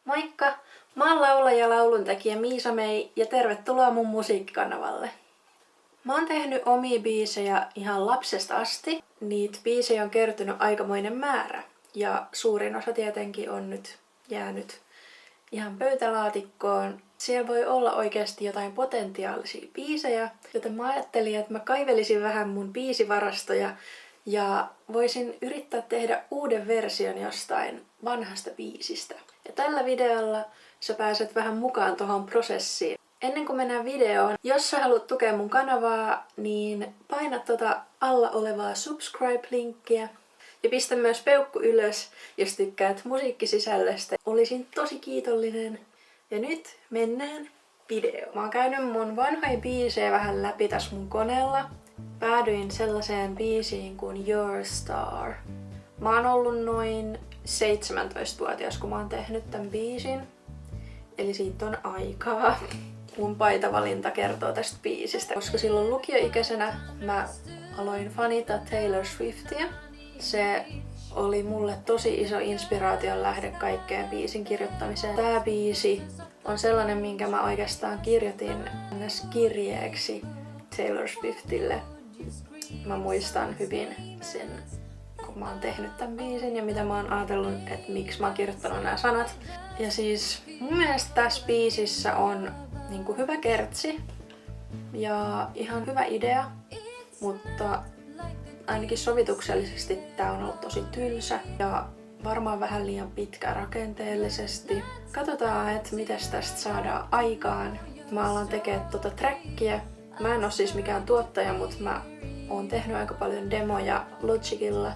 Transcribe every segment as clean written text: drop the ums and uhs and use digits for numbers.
Moikka! Mä oon laulaja ja lauluntekijä Miisa Mei ja tervetuloa mun musiikkikanavalle. Mä oon tehnyt omia biisejä ihan lapsesta asti. Niitä biisejä on kertynyt aikamoinen määrä. Ja suurin osa tietenkin on nyt jäänyt ihan pöytälaatikkoon. Siellä voi olla oikeasti jotain potentiaalisia biisejä, joten mä ajattelin, että mä kaivelisin vähän mun biisivarastoja ja voisin yrittää tehdä uuden version jostain vanhasta biisistä. Ja tällä videolla sä pääset vähän mukaan tuohon prosessiin. Ennen kuin mennään videoon, jos sä haluat tukea mun kanavaa, niin paina tota alla olevaa subscribe-linkkiä. Ja pistä myös peukku ylös, jos tykkäät musiikkisisällöstä. Olisin tosi kiitollinen. Ja nyt mennään videoon. Mä oon käynyt mun vanhoja biisejä vähän läpi tässä mun koneella. Päädyin sellaiseen biisiin kuin Your Star. Mä oon ollut noin 17-vuotias, kun mä oon tehnyt tän biisin. Eli siitä on aikaa. Mun paitavalinta kertoo tästä biisistä, koska silloin lukioikäisenä mä aloin fanita Taylor Swiftia. Se oli mulle tosi iso inspiraation lähde kaikkeen biisin kirjoittamiseen. Tää biisi on sellainen, minkä mä oikeastaan kirjoitin kirjeeksi Taylor Swiftille. Mä muistan hyvin sen, kun mä oon tehnyt tämän biisin ja mitä mä oon ajatellut, että miksi mä oon kirjoittanut nämä sanat. Ja siis mun mielestä tässä biisissä on niinku hyvä kertsi ja ihan hyvä idea, mutta ainakin sovituksellisesti tää on ollut tosi tylsä ja varmaan vähän liian pitkä rakenteellisesti. Katsotaan, että mitäs tästä saadaan aikaan. Mä alan tekemään tota trackia. Mä en oo siis mikään tuottaja, mutta mä oon tehnyt aika paljon demoja Logicilla,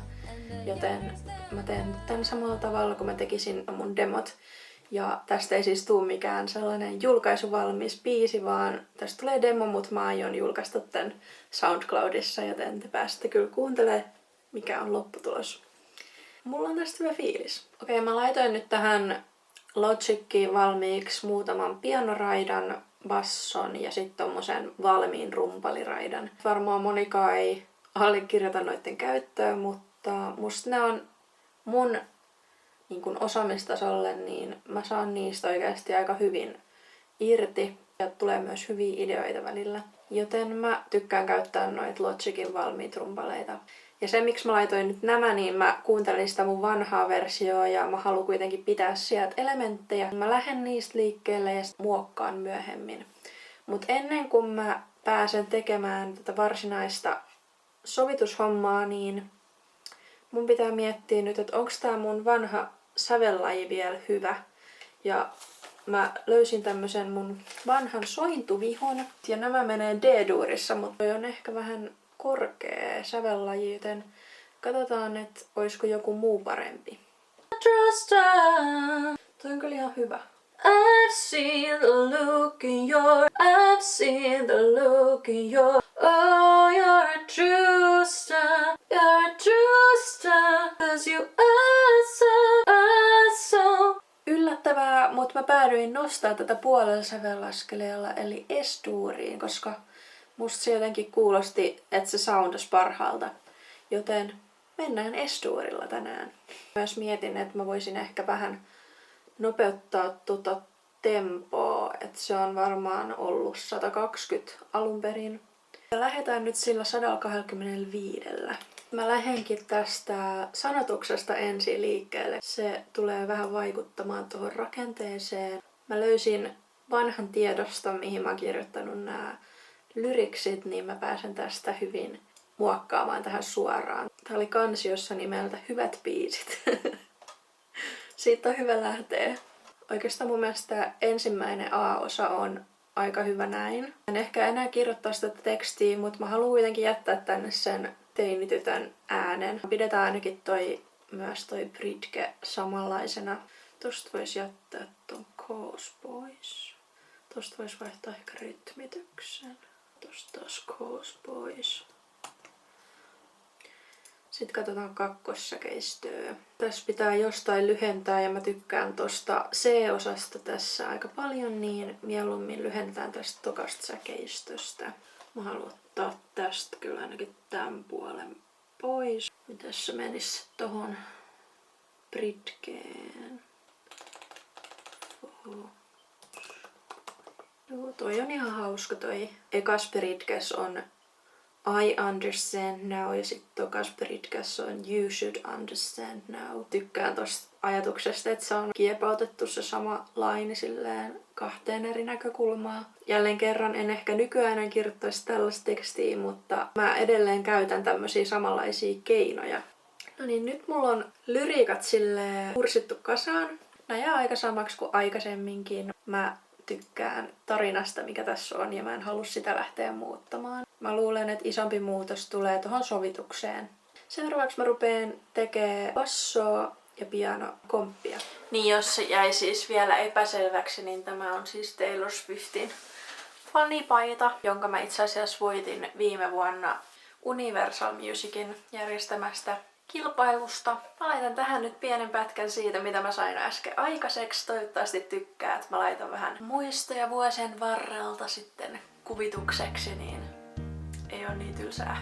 joten mä teen tän samalla tavalla kuin mä tekisin mun demot. Ja tästä ei siis tule mikään sellainen julkaisuvalmis biisi, vaan tästä tulee demo, mutta mä aion julkaista tän SoundCloudissa, joten te pääsette kyllä kuuntelemaan, mikä on lopputulos. Mulla on tästä hyvä fiilis. Okei, mä laitoin nyt tähän Logickiin valmiiksi muutaman pianoraidan, basson ja sitten tommosen valmiin rumpaliraidan. Varmaan monikaan ei allekirjoita noiden käyttöön, mutta musta ne on mun niin kun osaamistasolle, niin mä saan niistä oikeasti aika hyvin irti ja tulee myös hyviä ideoita välillä. Joten mä tykkään käyttää noita Logicin valmiita rumpaleita. Ja se, miksi mä laitoin nyt nämä, niin mä kuuntelin sitä mun vanhaa versioa ja mä haluan kuitenkin pitää sieltä elementtejä. Mä lähden niistä liikkeelle ja muokkaan myöhemmin. Mut ennen kuin mä pääsen tekemään tätä varsinaista sovitushommaa, niin mun pitää miettiä nyt, että onko tää mun vanha sävellaji vielä hyvä. Ja mä löysin tämmösen mun vanhan sointuvihon. Ja nämä menee D-duurissa, mutta toi on ehkä vähän korkea sävellaji, joten katsotaan, että olisiko joku muu parempi. Toi on kyllä ihan hyvä. I've seen the look in your, I've seen the look in your, oh you're a true star, you're a true star, 'cause you are so. Yllättävää, mutta mä päädyin nostaa tätä puolella sävellaskeleella eli S-duuriin, koska musta se jotenkin kuulosti, että se soundas parhaalta, joten mennään S-duurilla tänään. Myös mietin, että mä voisin ehkä vähän nopeuttaa tuota tempoa, että se on varmaan ollut 120 alun perin. Ja lähdetään nyt sillä 125. Mä lähdenkin tästä sanotuksesta ensin liikkeelle. Se tulee vähän vaikuttamaan tuohon rakenteeseen. Mä löysin vanhan tiedoston, mihin mä oon kirjoittanut nämä lyriksit, niin mä pääsen tästä hyvin muokkaamaan tähän suoraan. Tää oli kansiossa nimeltä Hyvät biisit. Siitä on hyvä lähteä. Oikeastaan mun mielestä ensimmäinen A-osa on aika hyvä näin. En ehkä enää kirjoittaa sitä tekstiä, mutta mä haluan kuitenkin jättää tänne sen teinitytön äänen. Pidetään ainakin myös toi bridge samanlaisena. Tosta vois jättää ton chorus pois. Tosta vois vaihtaa ehkä rytmityksen. Tosta taas chorus pois. Sitten katsotaan kakkossäkeistöä. Tässä pitää jostain lyhentää ja mä tykkään tosta C-osasta tässä aika paljon, niin mieluummin lyhennetään tästä tokasta säkeistöstä. Mä haluan ottaa tästä kyllä ainakin tämän puolen pois. Mitäs se menisi tohon bridgeen? Joo, toi on ihan hauska toi. Eka Spiritgas on I understand now ja sitten toka Spiritgas on you should understand now. Tykkään tosta ajatuksesta, että se on kiepautettu se sama laini silleen 2 eri näkökulmaa. Jälleen kerran en ehkä nykyään kirjoittaisi tällaista tekstiä, mutta mä edelleen käytän tämmöisiä samanlaisia keinoja. No niin, nyt mulla on lyriikat silleen kursittu kasaan. Nää jää aika samaksi kuin aikaisemminkin. Mä tykkään tarinasta, mikä tässä on, ja mä en halua sitä lähteä muuttamaan. Mä luulen, että isompi muutos tulee tuohon sovitukseen. Seuraavaksi mä rupeen tekemään bassoa ja pianokomppia. Niin, jos se jäi siis vielä epäselväksi, niin tämä on siis Taylor Swiftin fanipaita, jonka mä itse asiassa voitin viime vuonna Universal Musicin järjestämästä kilpailusta. Mä laitan tähän nyt pienen pätkän siitä, mitä mä sain äsken aikaiseksi. Toivottavasti tykkäät. Mä laitan vähän muistoja vuosien varrelta sitten kuvitukseksi, niin ei oo niin tylsää.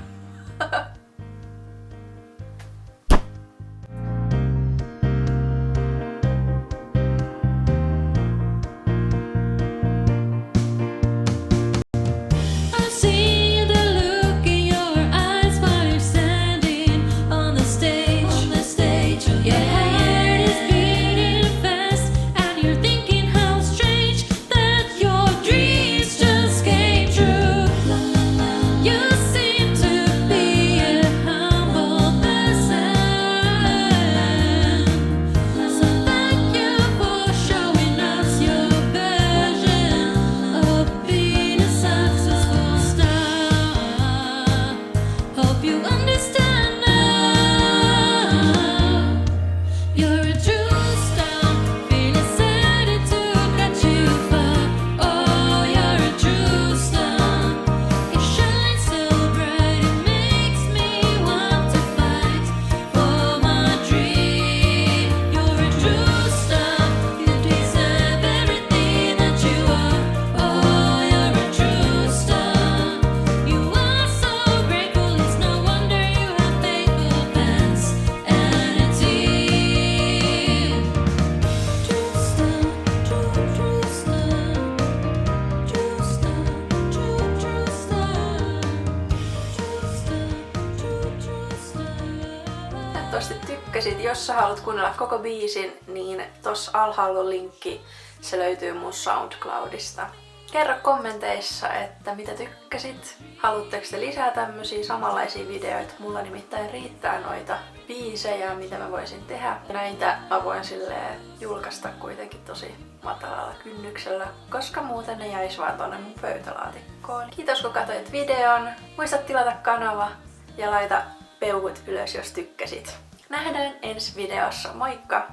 Toivottavasti tykkäsit. Jos sä haluat kuunnella koko biisin, niin tossa alhaalla on linkki. Se löytyy mun SoundCloudista. Kerro kommenteissa, että mitä tykkäsit. Haluatteko te lisää tämmösiä samanlaisia videoita? Mulla nimittäin riittää noita biisejä, mitä mä voisin tehdä. Näitä mä voin silleen julkaista kuitenkin tosi matalalla kynnyksellä, koska muuten ne jäis vaan tonne mun pöytälaatikkoon. Kiitos kun katsoit videon. Muista tilata kanava ja laita peukut ylös, jos tykkäsit. Nähdään ensi videossa. Moikka!